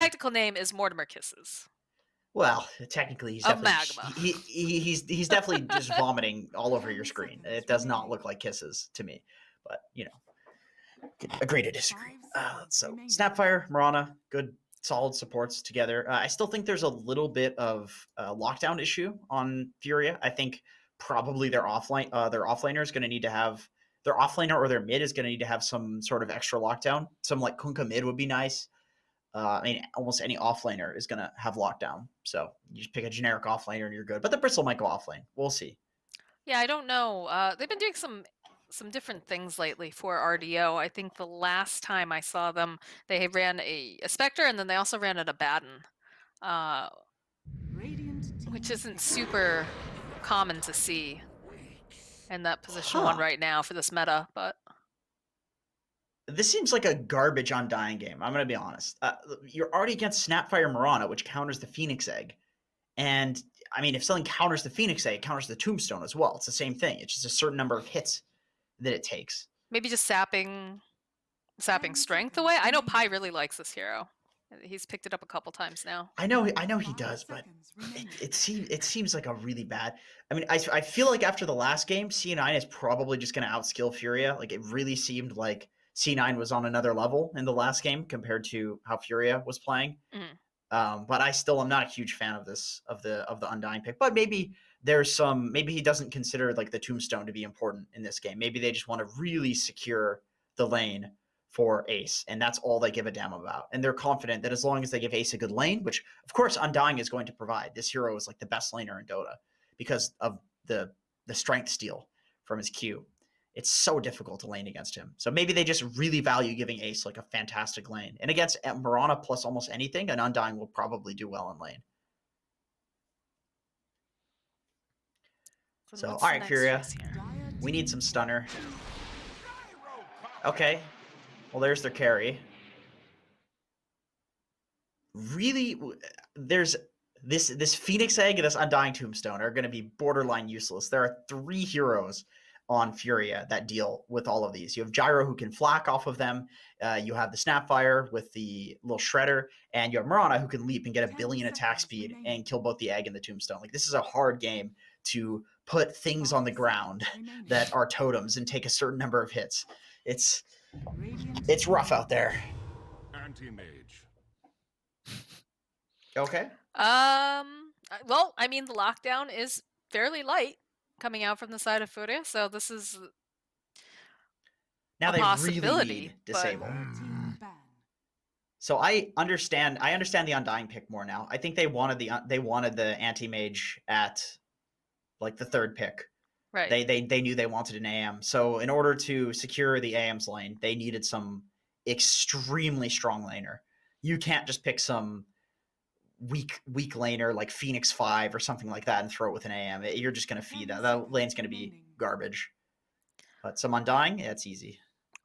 technical name is Mortimer Kisses Well, technically, he's of definitely Magma. he's definitely just vomiting all over your screen. It does not look like kisses to me, but agree to disagree. So Snapfire, Mirana, good solid supports together. I still think there's a little bit of lockdown issue on FURIA. I think probably their offlaner is going to need to have their offlaner or their mid is going to need to have some sort of extra lockdown. Some like Kunkka mid would be nice. I mean, almost any offlaner is going to have lockdown. So you just pick a generic offlaner and you're good. But the Bristle might go offlane. We'll see. Yeah, I don't know. They've been doing some different things lately for RDO. I think the last time I saw them, they ran a Spectre and then they also ran an Abaddon, uh, which isn't super common to see in that position one Huh. right now for this meta. But This seems like a garbage Undying game. I'm going to be honest. You're already against Snapfire Mirana, which counters the Phoenix Egg. And I mean, if something counters the Phoenix Egg, it counters the Tombstone as well. It's the same thing. It's just a certain number of hits that it takes. maybe just sapping strength away. I know Pi really likes this hero. He's picked it up a couple times now. I know he does, but it seems like a really bad. I mean, I feel like after the last game, C9 is probably just going to outskill Furia. Like it really seemed like C9 was on another level in the last game compared to how Furia was playing. Mhm. But I still am not a huge fan of the Undying pick. But maybe maybe he doesn't consider like the Tombstone to be important in this game. Maybe they just want to really secure the lane for Ace, and that's all they give a damn about. And they're confident that as long as they give Ace a good lane, which of course Undying is going to provide, this hero is like the best laner in Dota because of the strength steal from his Q. It's so difficult to lane against him. So maybe they just really value giving Ace like a fantastic lane. And against Mirana plus almost anything, an Undying will probably do well in lane. So So, all what's the right, next Furia, choice here? we need some stunner. Okay, well, there's their carry. Really, there's this Phoenix Egg and this Undying Tombstone are going to be borderline useless. There are 3 heroes on Furia that deal with all of these. You have Gyro who can flak off of them. You have the Snapfire with the little shredder, and you have Mirana who can leap and get a billion attack speed and kill both the egg and the tombstone. Like this is a hard game to put things on the ground that are totems and take a certain number of hits. It's it's rough out there. Anti-mage. Okay. Well, I mean, the lockdown is fairly light coming out from the side of Furia, so this is Now a they really possibility, need but disable. So I understand the Undying pick more now. I think they wanted the anti-mage at like the 3rd pick. right. They knew they wanted an AM. So in order to secure the AM's lane, they needed some extremely strong laner. You can't just pick some weak laner like Phoenix 5 or something like that and throw it with an AM. You're just going to feed that. That lane's going to be garbage. But some Undying, yeah, it's easy.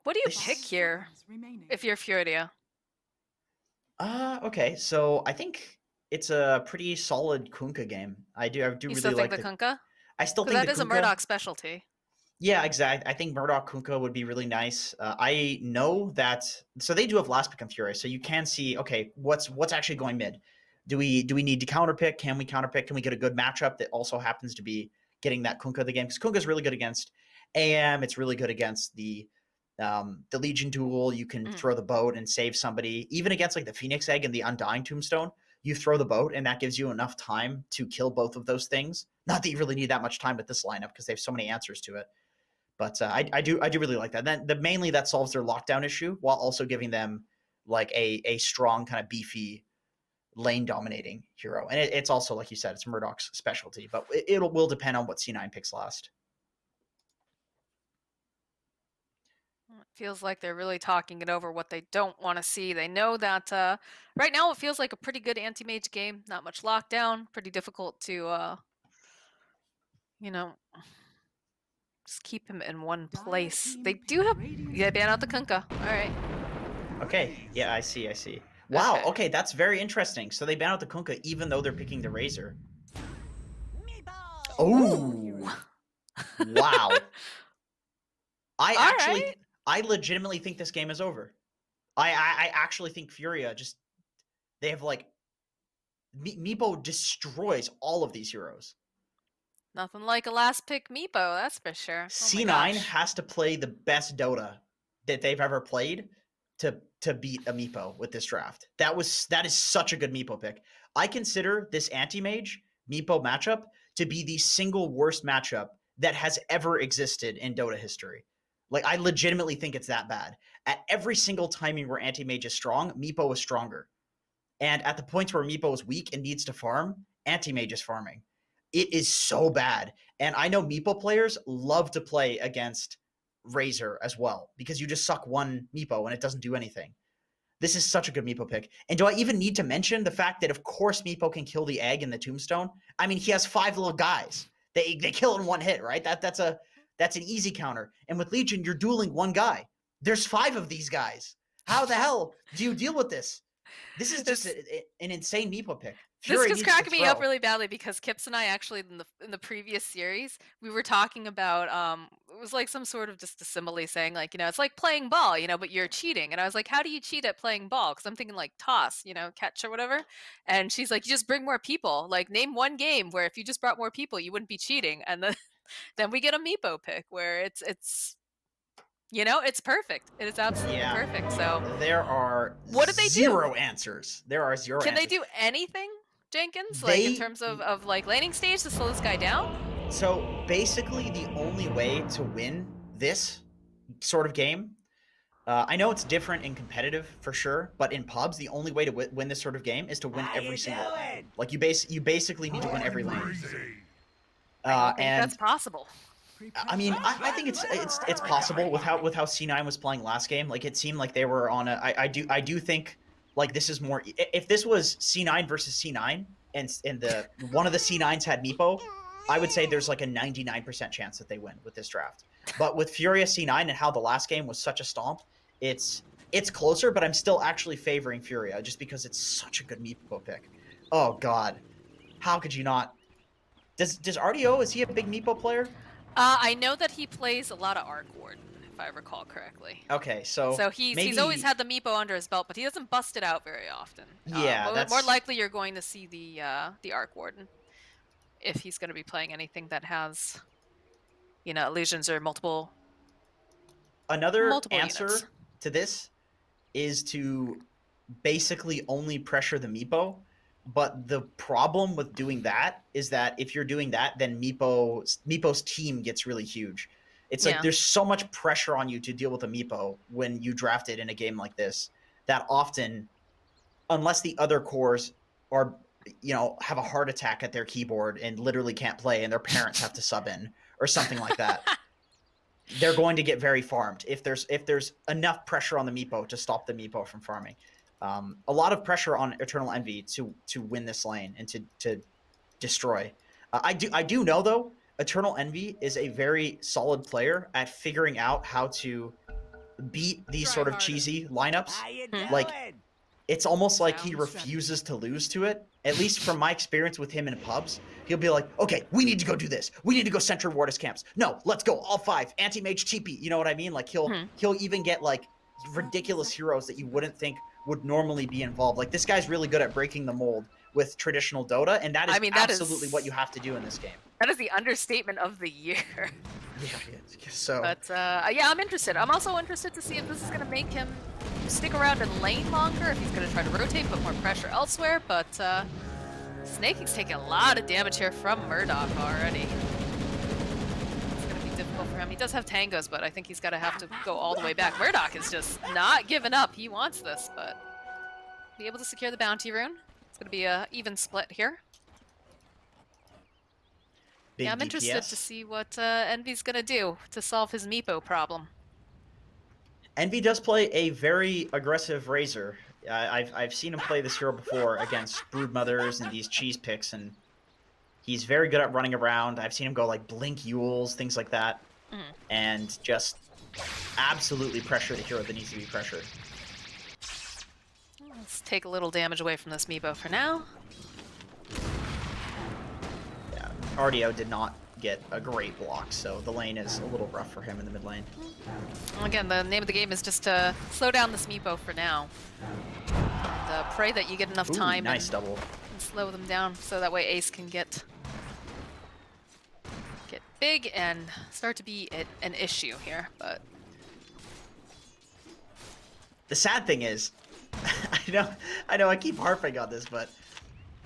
What do you pick here if you're Furia? Okay. So I think it's a pretty solid Kunkka game. I do You really still think like the Kunkka? I still Because think that the is a Kunkka. Murdoch specialty. Yeah, exactly. I think Murdoch Kunkka would be really nice. I know that so they do have last pick on Fury, so you can see okay what's actually going mid. Do we need to counterpick? Can we counterpick? Can we get a good matchup that also happens to be getting that Kunkka of the game? Because Kunkka is really good against AM. It's really good against the Legion duel. You can Mhm. throw the boat and save somebody. Even against like the Phoenix Egg and the Undying Tombstone, you throw the boat and that gives you enough time to kill both of those things. Not that you really need that much time with this lineup because they have so many answers to it. But I do really like that. Then mainly that solves their lockdown issue while also giving them like a strong kind of beefy lane dominating hero. And it's also like you said, it's Murdoch's specialty, but it will depend on what C9 picks last. It feels like they're really talking it over what they don't want to see. They know that right now it feels like a pretty good anti-mage game. Not much lockdown. Pretty difficult to, you know, just keep him in one place. They do have... Yeah, ban out the Kunkka. All right. Okay. Yeah, I see. Wow. Okay. Okay, that's very interesting. So they ban out the Kunkka even though they're picking the Razor. Ooh. Oh, wow. I All actually, right. I legitimately think this game is over. I actually think Furia just They have like Meepo destroys all of these heroes. Nothing like a last pick Meepo, that's for sure. Oh my C9 gosh. has to play the best Dota that they've ever played to beat a Meepo with this draft. That is such a good Meepo pick. I consider this anti-mage Meepo matchup to be the single worst matchup that has ever existed in Dota history. Like, I legitimately think it's that bad. At every single timing where anti-mage is strong, Meepo is stronger. And at the points where Meepo is weak and needs to farm, anti-mage is farming. It is so bad. And I know Meepo players love to play against Razor as well, because you just suck one Meepo and it doesn't do anything. This is such a good Meepo pick. And do I even need to mention the fact that, of course, Meepo can kill the egg in the tombstone? I mean, he has 5 little guys. They kill in one hit, right? That's an easy counter. And with Legion, you're dueling one guy. There's 5 of these guys. How the hell do you deal with this? This is just an insane Meepo pick. This is cracking me up really badly because Kips and I actually in the previous series we were talking about it was like some sort of just a simile saying like, you know, it's like playing ball, you know, but you're cheating. And I was like, how do you cheat at playing ball? Because I'm thinking like toss, you know, catch or whatever. And she's like, you just bring more people. Like, name one game where if you just brought more people, you wouldn't be cheating. And then we get a Meepo pick where it's you know, it's perfect. It is absolutely perfect. So there are what did they zero do? answers. There are zero Can answers. they do anything, Jenkins? Like in terms of like laning stage to slow this guy down? So basically the only way to win this sort of game, I know it's different in competitive for sure, but in pubs, the only way to win this sort of game is to win every single lane. Like you basically need to win every lane. I don't think that's possible. I mean, I think it's possible with how C9 was playing last game. Like it seemed like they were on a. I do think like this is more. If this was C9 versus C9 and the one of the C9s had Meepo, I would say there's like a 99% chance that they win with this draft. But with FURIA C9 and how the last game was such a stomp, it's closer. But I'm still actually favoring FURIA just because it's such a good Meepo pick. Oh God, how could you not? Does RDO, is he a big Meepo player? I know that he plays a lot of Arc Warden, if I recall correctly. Okay, so he's always had the Meepo under his belt, but he doesn't bust it out very often. Yeah, more likely you're going to see the Arc Warden if he's going to be playing anything that has, you know, illusions or multiple. Another answer units. to this is to basically only pressure the Meepo. But the problem with doing that is that if you're doing that, then Meepo's team gets really huge. It's like there's so much pressure on you to deal with a Meepo when you draft it in a game like this that often, unless the other cores are, you know, have a heart attack at their keyboard and literally can't play and their parents have to sub in or something like that, they're going to get very farmed if there's enough pressure on the Meepo to stop the Meepo from farming. A lot of pressure on Eternal Envy to win this lane and to destroy. I do know though, Eternal Envy is a very solid player at figuring out how to beat these sort of cheesy lineups. Like it's almost like he refuses to lose to it. At least from my experience with him in pubs, he'll be like, okay, we need to go do this. We need to go Sentry Wardus camps. No, let's go, all 5. Anti-mage TP. You know what I mean? Like he'll even get like ridiculous heroes that you wouldn't think would normally be involved. Like this guy's really good at breaking the mold with traditional Dota, and that is absolutely what you have to do in this game. That is the understatement of the year. Yeah, so. But yeah, I'm interested. I'm also interested to see if this is going to make him stick around in lane longer, if he's going to try to rotate, put more pressure elsewhere. But Snaking's taking a lot of damage here from Murdoch already. It's going to be difficult for him. He does have tangos, but I think he's going to have to go all the way back. Murdoch is just not giving up. He wants this, but be able to secure the bounty rune. It's going to be an even split here. Big I'm interested to see what Envy's going to do to solve his Meepo problem. Envy does play a very aggressive Razor. I've seen him play this hero before against Broodmothers and these cheese picks, and he's very good at running around. I've seen him go like Blink Yules, things like that, and just absolutely pressure the hero that needs to be pressured. Let's take a little damage away from this Meepo for now. Yeah, RDO did not get a great block, so the lane is a little rough for him in the mid lane. Well, again, the name of the game is just to slow down this Meepo for now. And, pray that you get enough Ooh, time nice and, double. and slow them down so that way Ace can get big and start to be an issue here. But The sad thing is, I know I keep harping on this, but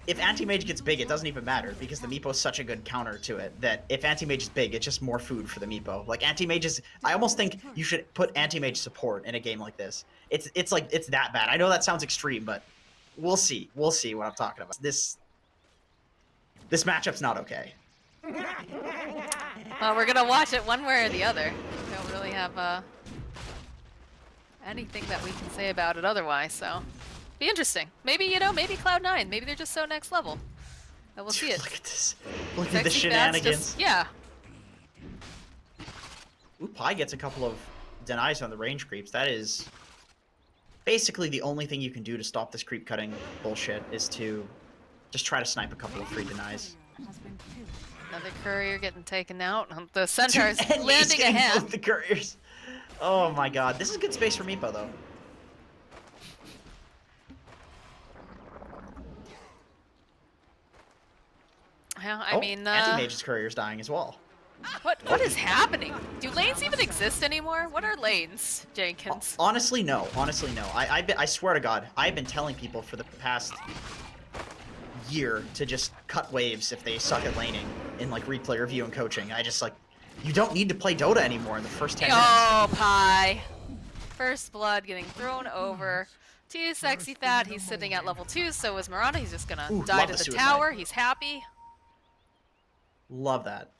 if Anti-Mage gets big, it doesn't even matter because the Meepo's such a good counter to it that if Anti-Mage is big, it's just more food for the Meepo. Like Anti-Mage is, I almost think you should put Anti-Mage support in a game like this. It's like, it's that bad. I know that sounds extreme, but we'll see. We'll see what I'm talking about. This matchup's not okay. well, we're gonna watch it one way or the other. We don't really have anything that we can say about it otherwise, so be interesting. Maybe, you know, maybe Cloud9, maybe they're just so next level. And we'll see it. Look at this. Look at the Sexy Fat's shenanigans. just, yeah. Ooh, Pi gets a couple of denies on the range creeps. That is basically the only thing you can do to stop this creep cutting bullshit is to just try to snipe a couple of free denies. Another courier getting taken out. The Centaur's Dude, and he's landing getting ahead. both the couriers. Oh my god. This is good space for Meepo, though. Yeah, I mean, Anti-Mage's courier's dying as well. what is happening? Do lanes even exist anymore? What are lanes, Jenkins? Honestly, no. Honestly, no. I swear to God, I've been telling people for the past year to just cut waves if they suck at laning in like replay review and coaching. I just like, you don't need to play Dota anymore in the first 10 minutes. Oh, Pi. First blood getting thrown over to Sexy Fat. He's sitting at level 2, so is Miranda. He's just gonna die to the suicide. tower. He's happy. Love that.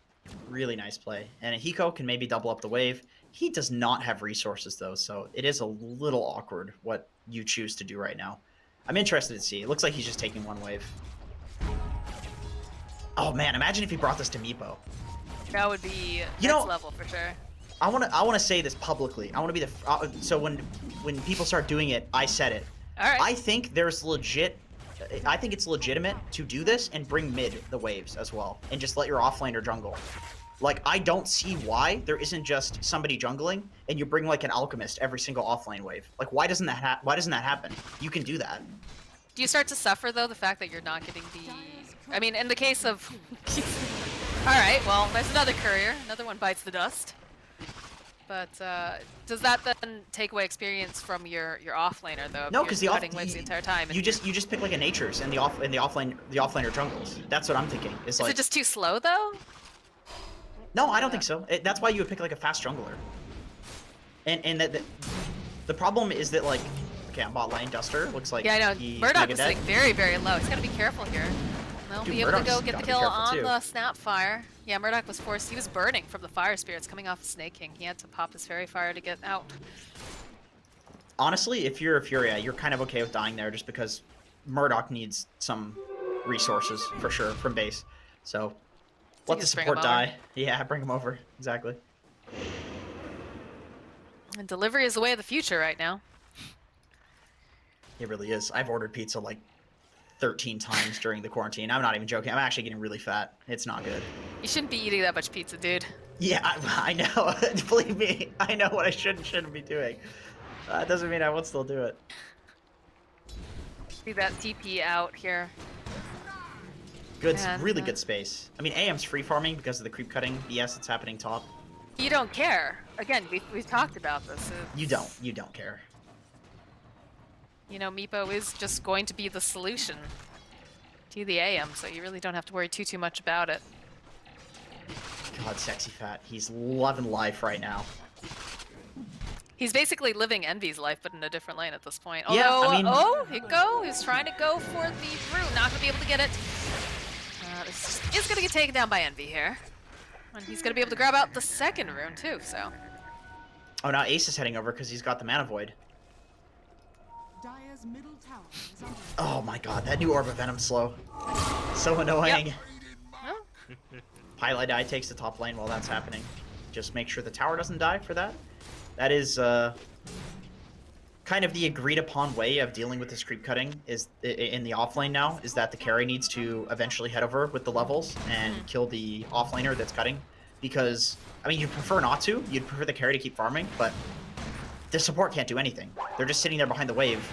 Really nice play. And Hiko can maybe double up the wave. He does not have resources though, so it is a little awkward what you choose to do right now. I'm interested to see. It looks like he's just taking one wave. Oh man, imagine if he brought this to Meepo. That would be next level for sure. I want to say this publicly. I want to be the so when people start doing it, I said it. All right. I think it's legitimate to do this and bring mid the waves as well, and just let your offlaner jungle. Like I don't see why there isn't just somebody jungling and you bring like an alchemist every single offlane wave. Like why doesn't that happen? You can do that. Do you start to suffer though the fact that you're not getting the? I mean, in the case of. All right. Well, there's another courier. Another one bites the dust. But does that then take away experience from your offlaner though? No, because the waves the entire time. You just pick like a natures and the offlaner jungles. That's what I'm thinking. Is it just too slow though? No, I don't think so. That's why you would pick like a fast jungler. And the problem is that like, okay, I'm bot lane. Duster looks like Murdoch is sitting very, very low. He's gotta be careful here. They'll be able to go get the kill on the Snapfire. Yeah, Murdoch was forced. He was burning from the fire spirits coming off of Snake King. He had to pop his fairy fire to get out. Honestly, if you're a FURIA, you're kind of okay with dying there just because Murdoch needs some resources for sure from base. So let the support die. Yeah, bring him over. Exactly. And delivery is the way of the future right now. It really is. I've ordered pizza like 13 times during the quarantine. I'm not even joking. I'm actually getting really fat. It's not good. You shouldn't be eating that much pizza, dude. Yeah, I know. Believe me, I know what I should and shouldn't be doing. That doesn't mean I won't still do it. See that TP out here. Good, really good space. I mean, AM's free farming because of the creep cutting BS that's happening top. You don't care. Again, we've talked about this. You don't care. You know, Meepo is just going to be the solution to the AM, so you really don't have to worry too much about it. God, Sexy Fat. He's loving life right now. He's basically living Envy's life, but in a different lane at this point. Although, yeah, I mean... Hiko is trying to go for the rune. Not going to be able to get it. This is going to get taken down by Envy here. And he's going to be able to grab out the second rune, too, so... Oh, now Ace is heading over because he's got the Mana Void. Oh my god, that new Orb of Venom slow. So annoying. Yep. Pilot Die takes the top lane while that's happening. Just make sure the tower doesn't die for that. That is kind of the agreed upon way of dealing with this creep cutting is in the offlane now, is that the carry needs to eventually head over with the levels and kill the offlaner that's cutting. Because, I mean, you'd prefer not to. You'd prefer the carry to keep farming, but the support can't do anything. They're just sitting there behind the wave.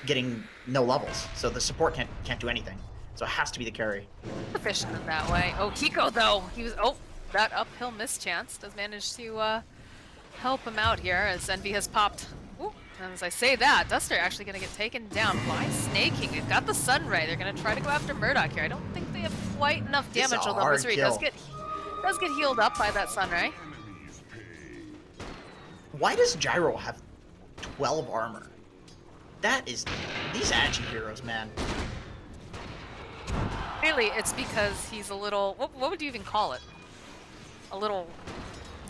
getting no levels, so the support can't do anything. So it has to be the carry. Efficient in that way. Oh, Kiko though, he was that uphill mischance does manage to help him out here as Envy has popped. Ooh, and as I say that, Duster actually gonna get taken down by Snaking. They've got the Sunray. They're gonna try to go after Murdoch here. I don't think they have quite enough damage, although Misery does get healed up by that Sunray. Why does Gyro have 12 armor? That is these anti-heroes, man. Really, it's because he's a little. What would you even call it? A little.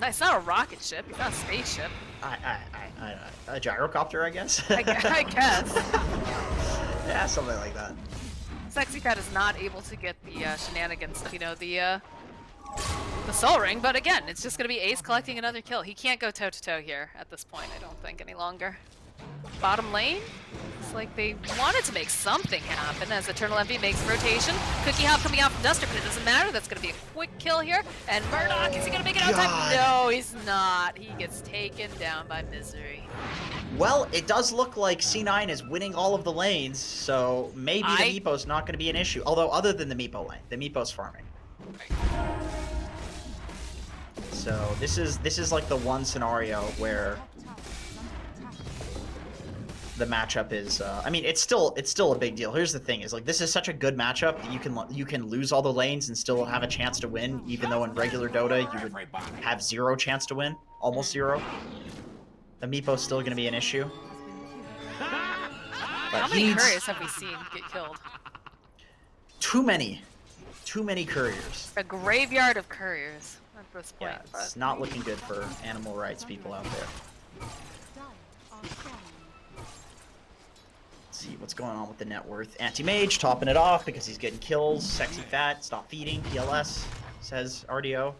It's not a rocket ship. It's not a spaceship. A gyrocopter, I guess. I guess. Yeah, something like that. Sexy Cat is not able to get the shenanigans of, you know, the Soul Ring, but again, it's just gonna be Ace collecting another kill. He can't go toe-to-toe here at this point, I don't think, any longer. Bottom lane, it's like they wanted to make something happen as Eternal Envy makes rotation. Cookie Hop coming out from Duster, but it doesn't matter. That's gonna be a quick kill here. And Murdoch, is he gonna make it out time? No, he's not. He gets taken down by Misery. Well, it does look like C9 is winning all of the lanes, so maybe the Meepo's not going to be an issue. Although, other than the Meepo lane, the Meepo's farming. Right. So this is like the one scenario where the matchup is. I mean, it's still a big deal. Here's the thing: is like this is such a good matchup that you can lose all the lanes and still have a chance to win, even though in regular Dota you would have zero chance to win, almost zero. The Meepo's still going to be an issue. But how many couriers have we seen get killed? Too many couriers. A graveyard of couriers at this point. Yeah, it's not looking good for animal rights people out there. Let's see what's going on with the net worth. Anti-Mage topping it off because he's getting kills. Sexy Fat, stop feeding. PLS, says RDO.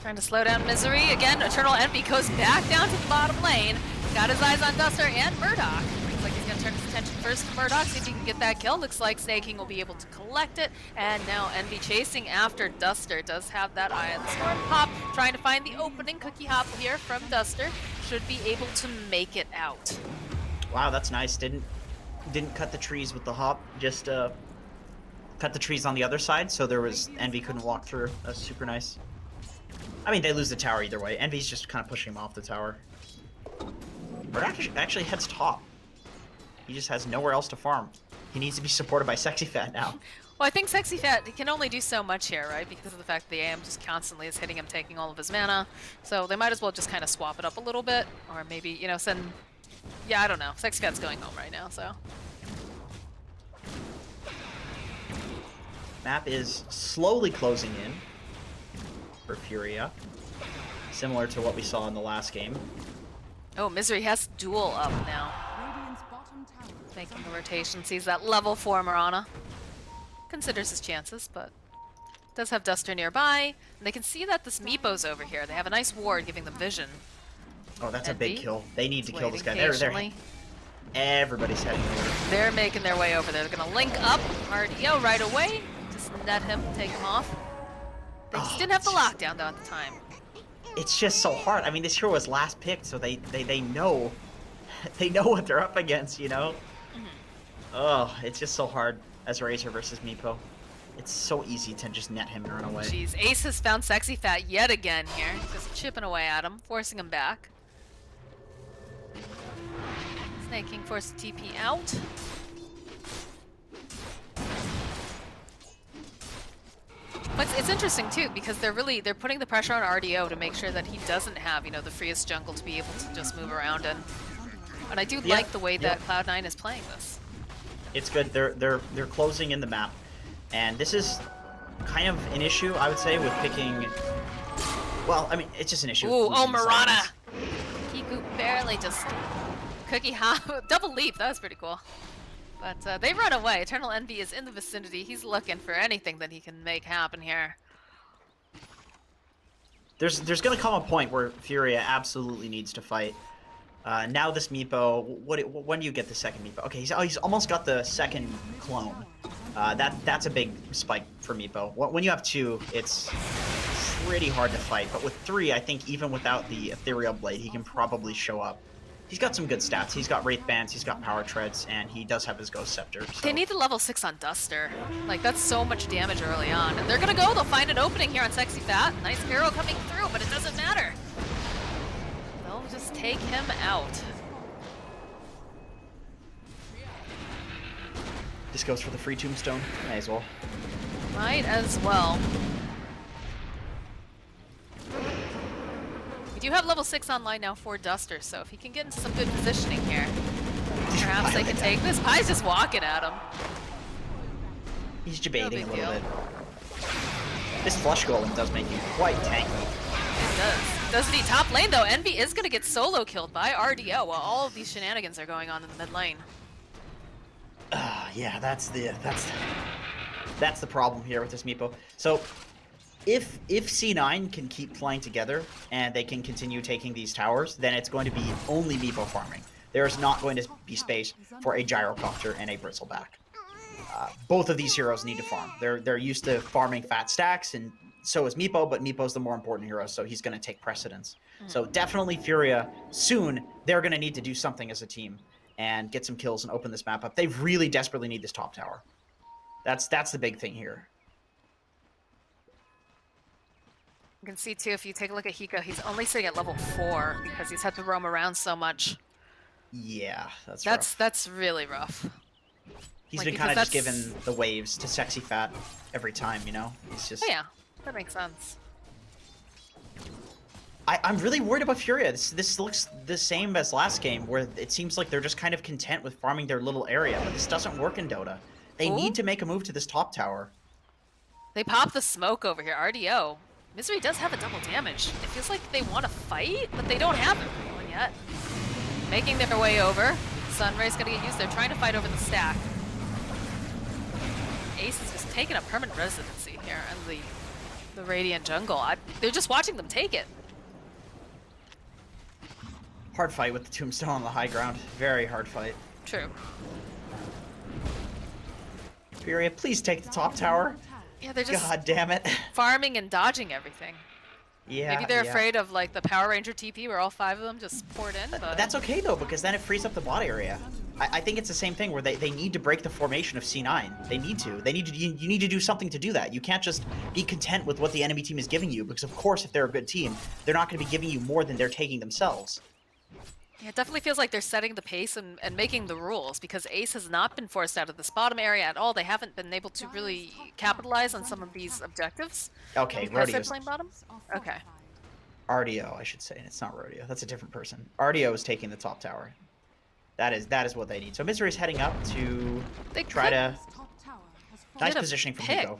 Trying to slow down Misery. Again, Eternal Envy goes back down to the bottom lane. Got his eyes on Duster and Murdoch. Looks like he's going to turn his attention first to Murdoch, see if he can get that kill. Looks like Snaking will be able to collect it. And now Envy chasing after Duster. Does have that eye on the storm pop. Trying to find the opening. Cookie Hop here from Duster. Should be able to make it out. Wow, that's nice. Didn't cut the trees with the hop. Just cut the trees on the other side, so there was Envy couldn't walk through. That's super nice. I mean, they lose the tower either way. Envy's just kind of pushing him off the tower. But actually heads top. He just has nowhere else to farm. He needs to be supported by Sexy Fat now. Well, I think Sexy Fat can only do so much here, right? Because of the fact that the AM just constantly is hitting him, taking all of his mana. So they might as well just kind of swap it up a little bit. Or maybe, you know, send... Yeah, I don't know. Sexy Fat's going home right now, so... Map is slowly closing in for FURIA, similar to what we saw in the last game. Oh, Misery has duel up now. Making the rotation, sees that level 4 Mirana. Considers his chances, but does have Duster nearby. And they can see that this Meepo's over here. They have a nice ward giving them vision. Oh, that's a big kill. They need to kill this guy. Patiently. Everybody's heading over. They're making their way over there. They're gonna link up RDO right away. Just net him, take him off. They just didn't have the lockdown though at the time. It's just so hard. I mean, this hero was last picked, so they know they know what they're up against, you know? Oh, it's just so hard as Razor versus Meepo. It's so easy to just net him and run away. Jeez, Ace has found Sexy Fat yet again here. Just chipping away at him, forcing him back. Snaking forced TP out. But it's interesting too because they're putting the pressure on RDO to make sure that he doesn't have, you know, the freest jungle to be able to just move around in. And I do like the way that Cloud9 is playing this. It's good. They're closing in the map, and this is kind of an issue, I would say, with picking. Well, I mean, it's just an issue. Ooh, oh, Mirana! Kiku barely just Cookie Hop double leap. That was pretty cool. But they run away. Eternal Envy is in the vicinity. He's looking for anything that he can make happen here. There's going to come a point where FURIA absolutely needs to fight. Now this Meepo, when do you get the second Meepo? Okay, he's almost got the second clone. That's a big spike for Meepo. When you have 2, it's pretty hard to fight. But with 3, I think even without the Ethereal Blade, he can probably show up he's got some good stats. He's got Wraith Bands, he's got Power Treads, and he does have his Ghost Scepter. So. They need the level 6 on Duster. Like, that's so much damage early on. And they're gonna go, they'll find an opening here on Sexy Fat. Nice arrow coming through, but it doesn't matter. They'll just take him out. This goes for the free tombstone. May as well. Might as well. We do have level 6 online now for Duster, so if he can get into some good positioning here, perhaps they can take this. Pie's just walking at him. He's debating a big little deal. bit. This flush golem does make you quite tanky. It does. Doesn't he? Top lane though, Envy is gonna get solo killed by RDO while all of these shenanigans are going on in the mid lane. Yeah, that's the problem here with this Meepo. So if C9 can keep playing together and they can continue taking these towers, then it's going to be only Meepo farming. There is not going to be space for a Gyrocopter and a Bristleback. Both of these heroes need to farm. They're used to farming fat stacks, and so is Meepo, but Meepo's the more important hero, so he's going to take precedence. So definitely FURIA, soon, they're going to need to do something as a team and get some kills and open this map up. They really desperately need this top tower. That's the big thing here. You can see too, if you take a look at Hiko, he's only sitting at level 4 because he's had to roam around so much. Yeah, that's rough. That's really rough. He's like, been because kind of just that's- given the waves to Sexy Fat every time, you know? It's just... Oh yeah, that makes sense. I'm really worried about FURIA. This looks the same as last game, where it seems like they're just kind of content with farming their little area, but this doesn't work in Dota. They need to make a move to this top tower. They pop the smoke over here. RDO. Misery does have a double damage. It feels like they want to fight, but they don't have everyone yet. Making their way over. Sunray's gonna get used. They're trying to fight over the stack. Ace is just taking a permanent residency here in the Radiant jungle. They're just watching them take it. Hard fight with the tombstone on the high ground. Very hard fight. True. FURIA, please take the top tower. Yeah, they're just God damn it. farming and dodging everything. Yeah, Maybe they're yeah. afraid of like the Power Ranger TP where all 5 of them just poured in, but That's okay though, because then it frees up the bot area. I think it's the same thing where they need to break the formation of C9. They need to. You need to do something to do that. You can't just be content with what the enemy team is giving you, because of course if they're a good team, they're not going to be giving you more than they're taking themselves. yeah, it definitely feels like they're setting the pace and making the rules, because Ace has not been forced out of this bottom area at all. They haven't been able to really capitalize on some of these objectives. Okay, Because they're Rodeo's playing bottom? Okay. RDO, I should say. It's not Rodeo. That's a different person. RDO is taking the top tower. That is what they need. So Misery's heading up to They try could to... Nice get a positioning from pick. Hiko.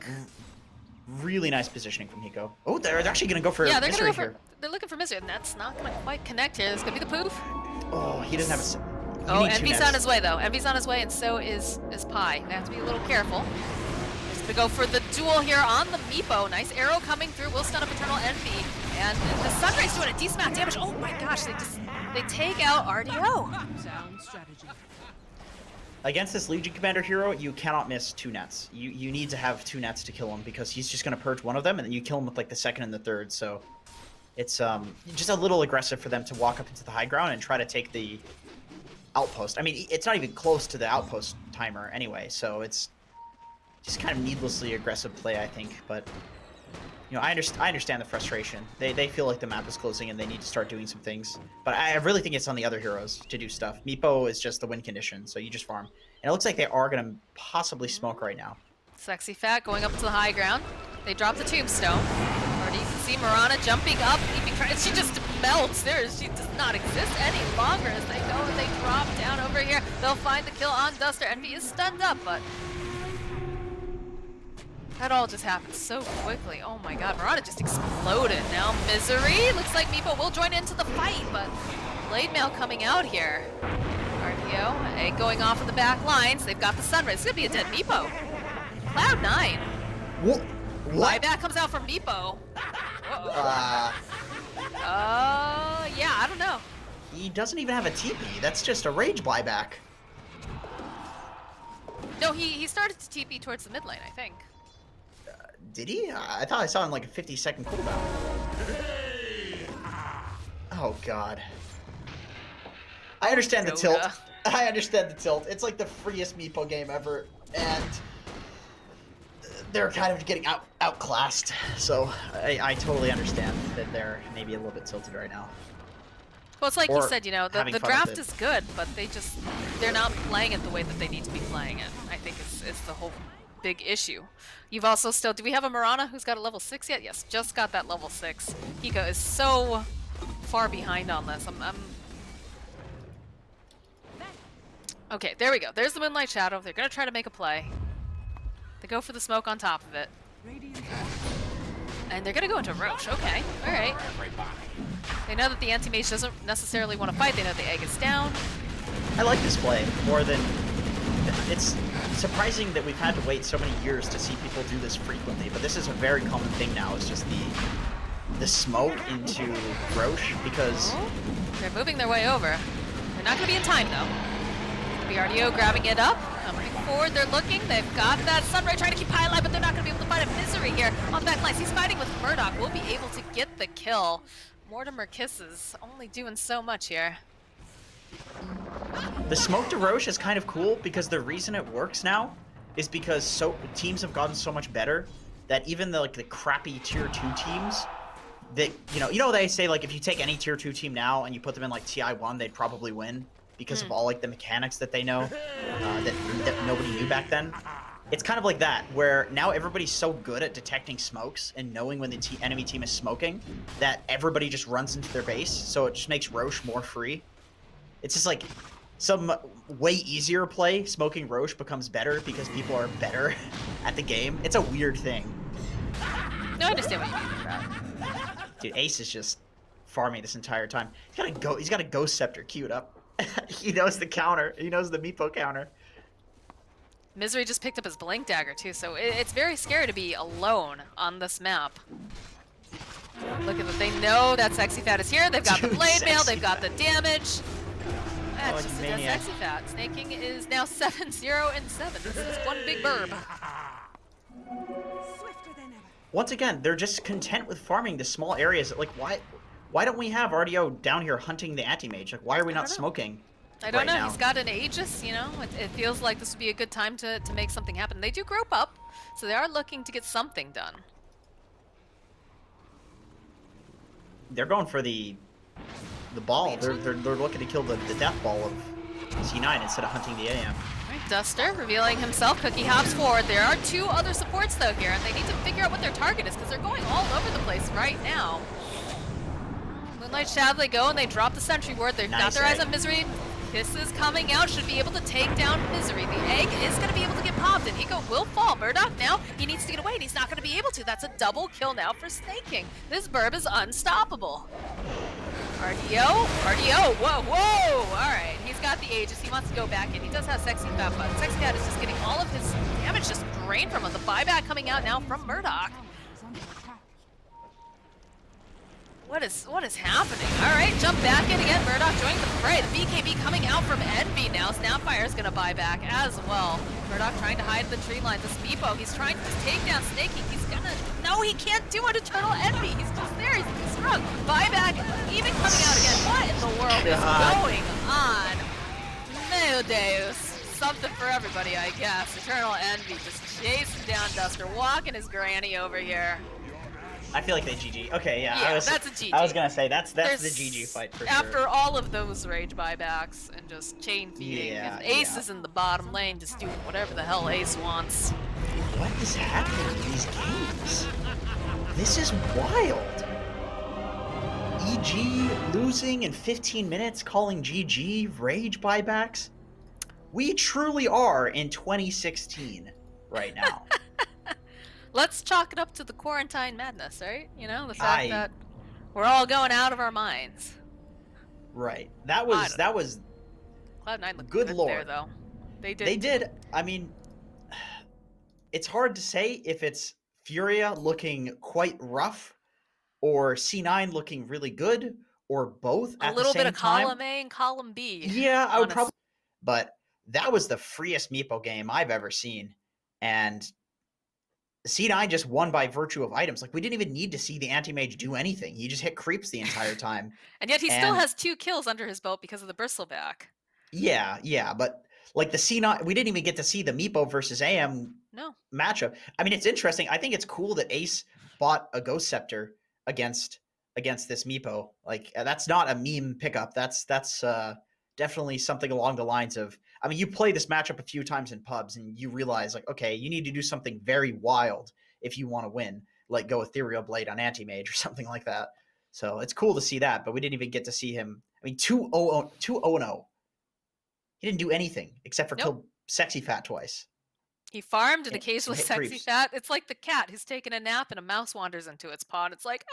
Really nice positioning from Hiko. Oh, they're actually going to go for Yeah, they're Misery gonna go here. for, they're looking for Misery, and that's not gonna quite connect here. There's gonna be the poof. Oh, he doesn't have a... Oh, Envy's on his way though. Envy's on his way, and so is Pi. They have to be a little careful. Just gonna go for the duel here on the Meepo. Nice arrow coming through. Will stun up Eternal Envy, and the Sunray's doing a decent amount of damage. Oh my gosh, they take out RDO. Sound strategy. Against this Legion Commander hero, you cannot miss 2 nets. You need to have 2 nets to kill him, because he's just going to purge one of them, and then you kill him with like the second and the third. So it's just a little aggressive for them to walk up into the high ground and try to take the outpost. I mean, it's not even close to the outpost timer anyway, so it's just kind of needlessly aggressive play, I think. But you know, I understand the frustration. They feel like the map is closing and they need to start doing some things. But I really think it's on the other heroes to do stuff. Meepo is just the win condition, so you just farm. And it looks like they are going to possibly smoke right now. Sexy Fat going up to the high ground. They drop the tombstone. Already you can see Mirana jumping up, leaping. She just melts. She does not exist any longer as they go and they drop down over here. They'll find the kill on Duster. Envy is stunned up, but that all just happened so quickly. Oh my god, Mirana just exploded. Now Misery. Looks like Meepo will join into the fight, but Blade Mail coming out here. RDO going off of the back lines. They've got the Sunrise. It's gonna be a dead Meepo. Cloud9. What? Buyback comes out from Meepo. Yeah, I don't know. He doesn't even have a TP. That's just a rage buyback. No, he started to TP towards the mid lane, I think. Did he? I thought I saw him like a 50-second cooldown. Oh god. I understand the tilt. Dota. I understand the tilt. It's like the freest Meepo game ever, and they're kind of getting outclassed. So I totally understand that they're maybe a little bit tilted right now. Well, it's like you Or said, you know, the having fun with draft it. is good, but they're not playing it the way that they need to be playing it. I think is the whole big issue. You've also still, do we have a Marana who's got a level 6 yet? Yes, just got that level 6. Hiko is so far behind on this. Okay, there we go. There's the Moonlight Shadow. They're gonna try to make a play. They go for the smoke on top of it. And they're gonna go into Roche. Okay, alright. They know that the anti-mage doesn't necessarily want to fight. They know the egg is down. I like this play more than... It's surprising that we've had to wait so many years to see people do this frequently, but this is a very common thing now. It's just the smoke into Roche, because... Oh, they're moving their way over. They're not gonna be in time though. The RDO grabbing it up. Coming forward, they're looking. They've got that Sunray trying to keep high alive, but they're not gonna be able to find a Misery here on back lines. He's fighting with Murdoch. Will be able to get the kill. Mortimer Kisses only doing so much here. The smoke to Roche is kind of cool because the reason it works now is because teams have gotten so much better that even the crappy tier 2 teams that you know they say like if you take any tier 2 team now and you put them in like TI1, they'd probably win because of all like the mechanics that they know that nobody knew back then. It's kind of like that, where now everybody's so good at detecting smokes and knowing when the enemy team is smoking that everybody just runs into their base, so it just makes Roche more free. It's just like some way easier play. Smoking Roche becomes better because people are better at the game. It's a weird thing. No, I understand what you mean with that. Dude, Ace is just farming this entire time. He's got a Ghost Scepter queued up. He knows the counter. He knows the Meepo counter. Misery just picked up his Blink Dagger too, so it's very scary to be alone on this map. Look at that, they know that Sexy Fat is here, they've got Dude, the Blade Mail, Sexy they've got the Fat. damage. That's like just a maniac. Sexy Fat. Snaking is now 7-0-7. This is one big burb. Once again, they're just content with farming the small areas. Like, why don't we have RDO down here hunting the anti-mage? Like, why are we not smoking? I don't know. Now? He's got an Aegis, you know. It feels like this would be a good time to make something happen. They do group up, so they are looking to get something done. They're going for the ball. They're looking to kill the death ball of C9 instead of hunting the AM. Alright, Duster revealing himself. Cookie hops forward. There are 2 other supports though here, and they need to figure out what their target is because they're going all over the place right now. Moonlight Shadow, they go and they drop the sentry ward. They've got their eyes on Misery. This is coming out, should be able to take down Misery. The egg is going to be able to get popped, and Hiko will fall. Murdoch now, he needs to get away, and he's not going to be able to. That's a double kill now for Snaking. This burb is unstoppable. RDO, whoa, alright. He's got the Aegis, he wants to go back in. He does have Sexy Fat, but Sexy Fat is just getting all of his damage just drained from him. The buyback coming out now from Murdoch. What is happening? Alright, jump back in again. Murdoch joining the fray. The BKB coming out from Envy now. Snapfire is gonna buy back as well. Murdoch trying to hide the tree line. This Meepo, he's trying to just take down Snaking. He's gonna... No, he can't do it. Eternal Envy. He's just there. He's struck. Buyback even coming out again. What in the world is going on? Meu Deus. Something for everybody, I guess. Eternal Envy just chasing down Duster, walking his granny over here. I feel like they GG. Okay, yeah. Yeah, that's a GG. I was gonna say that's There's, the GG fight for after sure. all of those rage buybacks and just chain feeding, if Ace is in the bottom lane, just doing whatever the hell Ace wants. What is happening in these games? This is wild. EG losing in 15 minutes, calling GG, rage buybacks. We truly are in 2016 right now. Let's chalk it up to the quarantine madness, right? You know, the fact that we're all going out of our minds. Right. That was Cloud9 looked good lord. there, though. They did. They did. I mean, it's hard to say if it's FURIA looking quite rough or C9 looking really good or both at the same time. A little bit of column A and column B. Yeah, I would probably. But that was the freest Meepo game I've ever seen. And C9 just won by virtue of items. Like, we didn't even need to see the anti-mage do anything. He just hit creeps the entire time. And yet he still And has 2 kills under his belt because of the bristleback. yeah, but like the C9, we didn't even get to see the Meepo versus AM No. matchup. I mean, it's interesting. I think it's cool that Ace bought a Ghost Scepter against this Meepo. Like, that's not a meme pickup. That's definitely something along the lines of. I mean, you play this matchup a few times in pubs, and you realize, like, okay, you need to do something very wild if you want to win, like go Ethereal Blade on Anti Mage or something like that. So it's cool to see that, but we didn't even get to see him. I mean, 2-0-0. He didn't do anything except for Nope. kill Sexy Fat twice. He farmed and And occasionally hit sexy creeps. fat. It's like the cat who's taking a nap and a mouse wanders into its paw. And it's like,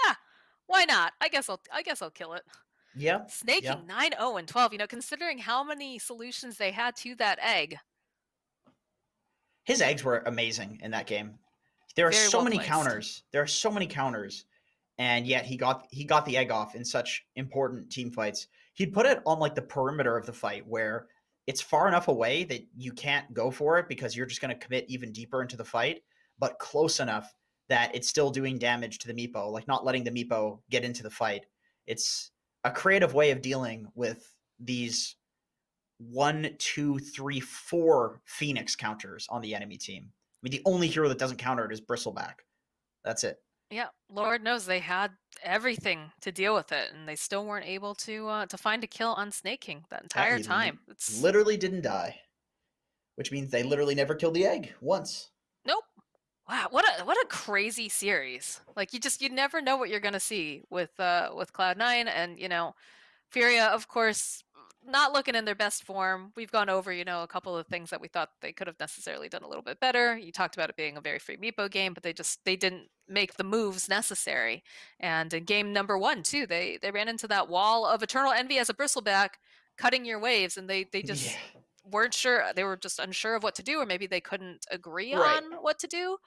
why not? I guess I'll kill it. Yeah, yeah. Snaking 9-0 and 12. You know, considering how many solutions they had to that egg. His eggs were amazing in that game. There are Very so well many placed. counters. There are so many counters, and yet he got the egg off in such important team fights. He'd put it on like the perimeter of the fight where it's far enough away that you can't go for it because you're just going to commit even deeper into the fight, but close enough that it's still doing damage to the Meepo, like not letting the Meepo get into the fight. It's a creative way of dealing with these 1, 2, 3, 4 Phoenix counters on the enemy team. I mean, the only hero that doesn't counter it is Bristleback. That's it. Yeah, Lord knows they had everything to deal with it, and they still weren't able to find a kill on Snake King that entire He time. It's literally didn't die, which means they literally never killed the egg once. nope. Wow, what a crazy series! Like you never know what you're gonna see with Cloud9, and you know, FURIA, of course, not looking in their best form. We've gone over, you know, a couple of things that we thought they could have necessarily done a little bit better. You talked about it being a very free Meepo game, but they didn't make the moves necessary. And in game number 1 too, they ran into that wall of Eternal Envy as a bristleback, cutting your waves, and they Yeah. just weren't sure. They were just unsure of what to do, or maybe they couldn't agree Right. on what to do.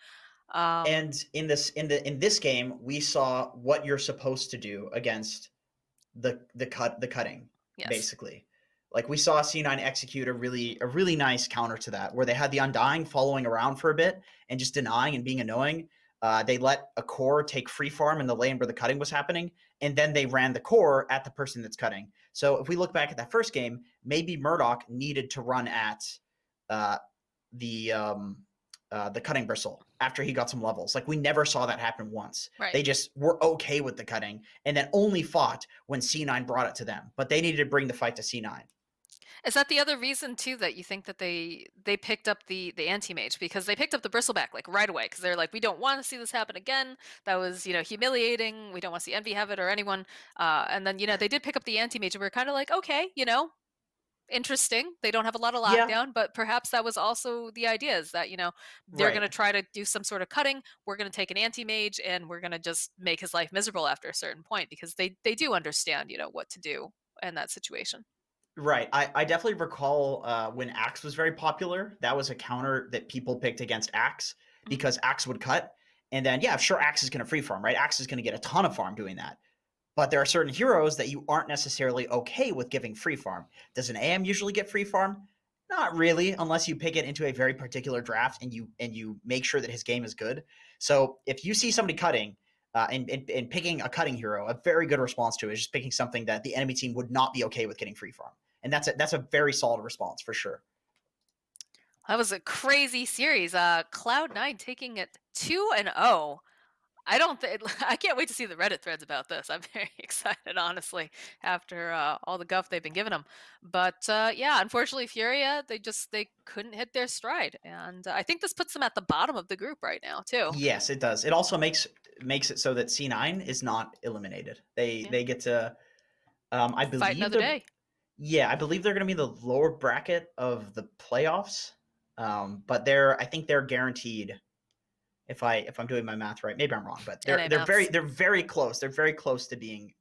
And in this game, we saw what you're supposed to do against the cutting, Yes. basically. Like, we saw C9 execute a really nice counter to that, where they had the Undying following around for a bit and just denying and being annoying. They let a core take free farm in the lane where the cutting was happening, and then they ran the core at the person that's cutting. So if we look back at that first game, maybe Murdoch needed to run at uh, the cutting bristle after he got some levels. Like, we never saw that happen once. Right. They just were okay with the cutting and then only fought when C9 brought it to them. But they needed to bring the fight to C9. Is that the other reason too that you think that they picked up the anti-mage, because they picked up the bristleback like right away, because they're like, we don't want to see this happen again. That was, you know, humiliating. We don't want to see Envy have it or anyone. And then, you know, they did pick up the anti-mage, and we are kind of like, okay, you know, interesting. They don't have a lot of Yeah, lockdown, but perhaps that was also the idea, is that, you know, they're going right. to try to do some sort of cutting. We're going to take an anti-mage and we're going to just make his life miserable after a certain point, because they do understand, you know, what to do in that situation. Right. I definitely recall when Axe was very popular. That was a counter that people picked against Axe because Axe would cut. And then, yeah, sure, Axe is going to free farm, right? Axe is going to get a ton of farm doing that. But there are certain heroes that you aren't necessarily okay with giving free farm. Does an AM usually get free farm? Not really, unless you pick it into a very particular draft and you make sure that his game is good. So if you see somebody cutting and picking a cutting hero, a very good response to it is just picking something that the enemy team would not be okay with getting free farm, and that's a very solid response for sure. That was a crazy series. Cloud9 taking it 2-0. I don't think I can't wait to see the Reddit threads about this. I'm very excited, honestly, after all the guff they've been giving them. But yeah, unfortunately, FURIA, they couldn't hit their stride, and I think this puts them at the bottom of the group right now too. Yes, it does. It also makes it so that C9 is not eliminated. They get to I Fight believe another they're day. yeah, I believe they're going to be the lower bracket of the playoffs. But I think they're guaranteed. If I'm doing my math right, maybe I'm wrong, but NA they're very close. They're very close to being.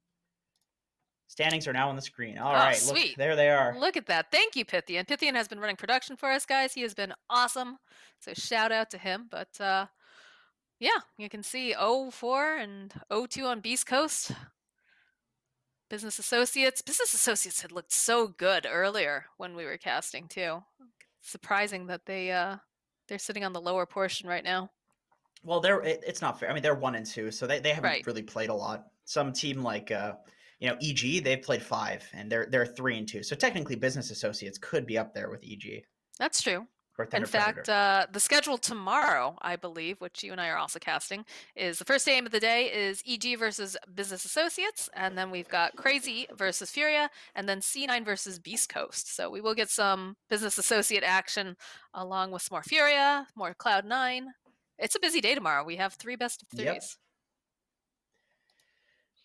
Standings are now on the screen. All Oh, right, look, sweet. there they are. Look at that. Thank you, Pythian. Pythian has been running production for us, guys. He has been awesome. So shout out to him. But yeah, you can see 0-4 and 0-2 on Beast Coast. Business Associates. Business Associates had looked so good earlier when we were casting too. Surprising that they're sitting on the lower portion right now. Well, it's not fair. I mean, they're 1-2, so they haven't Right. really played a lot. Some team like EG, they've played 5, and they're 3-2. So technically, Business Associates could be up there with EG That's true. or In Thunder fact, Predator. the schedule tomorrow, I believe, which you and I are also casting, is the first game of the day is EG versus Business Associates, and then we've got Crazy versus Furia, and then C9 versus Beast Coast. So we will get some Business Associate action along with some more Furia, more Cloud9. It's a busy day tomorrow. We have 3 best of Yep. 3s.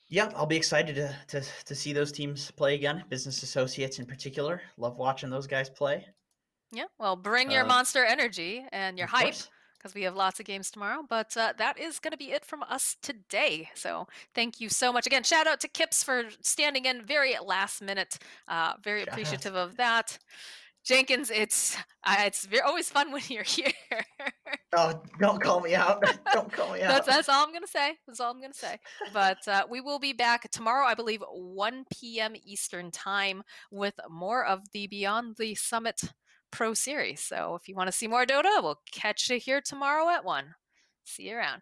Yeah, I'll be excited to see those teams play again. Business Associates in particular, love watching those guys play. Yeah, well, bring your monster energy and your Of hype course. because we have lots of games tomorrow. But that is going to be it from us today. So thank you so much. Again, shout out to Kips for standing in very last minute. Very Shout out. appreciative of that. Jenkins, it's always fun when you're here. Oh, don't call me out. Don't call me out. That's all I'm gonna say. That's all I'm gonna say. But we will be back tomorrow, I believe, 1 p.m. Eastern time with more of the Beyond the Summit Pro Series. So if you want to see more Dota, we'll catch you here tomorrow at 1. See you around.